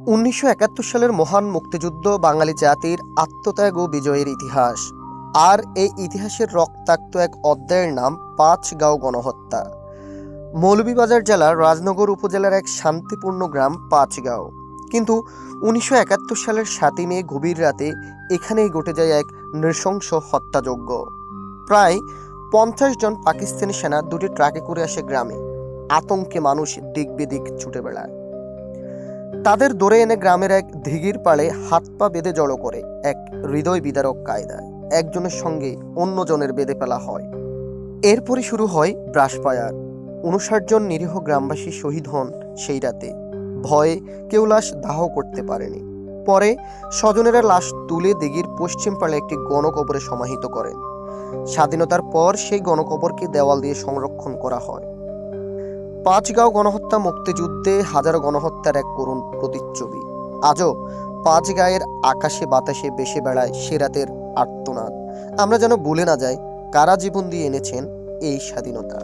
১৯৭১ সালের মহান মুক্তিযুদ্ধ বাঙালি জাতির আত্মত্যাগ ও বিজয়ের ইতিহাস। আর এই ইতিহাসের রক্তাক্ত এক অধ্যায়ের নাম পাঁচগাঁও গণহত্যা। মৌলভীবাজার জেলার রাজনগর উপজেলার এক শান্তিপূর্ণ গ্রাম পাঁচগাঁও। কিন্তু ১৯৭১ সালের ৭ই মে গভীর রাতে এখানেই ঘটে যায় এক নৃশংস হত্যাযজ্ঞ। প্রায় ৫০ জন পাকিস্তানি সেনা দুটি ট্রাকে করে আসে গ্রামে। আতঙ্কে মানুষ দিক বেদিক ছুটে বেড়ায়। তাদের ধরে এনে গ্রামের এক দিঘির পাড়ে হাত পা বেঁধে জড়ো করে এক হৃদয় বিদারক কায়দায় একজনের সঙ্গে অন্যজনের বেঁধে ফেলা হয়। এরপরই শুরু হয় ব্রাশফায়ার। ৫৯ জন নিরীহ গ্রামবাসী শহীদ হন সেই রাতে। ভয়ে কেউ লাশ দাহ করতে পারেনি। পরে স্বজনেরা লাশ তুলে দিঘির পশ্চিম পাড়ে একটি গণকবরে সমাহিত করেন। স্বাধীনতার পর সেই গণকবরকে দেওয়াল দিয়ে সংরক্ষণ করা হয়। পাঁচগাঁও গণহত্যা মুক্তিযুদ্ধে হাজারো গণহত্যার এক করুণ প্রতিচ্ছবি। আজও পাঁচগাঁয়ের আকাশে বাতাসে ভেসে বেড়ায় সে রাতের আর্তনাদ। আমরা যেন ভুলে না যাই কারা জীবন দিয়ে এনেছেন এই স্বাধীনতা।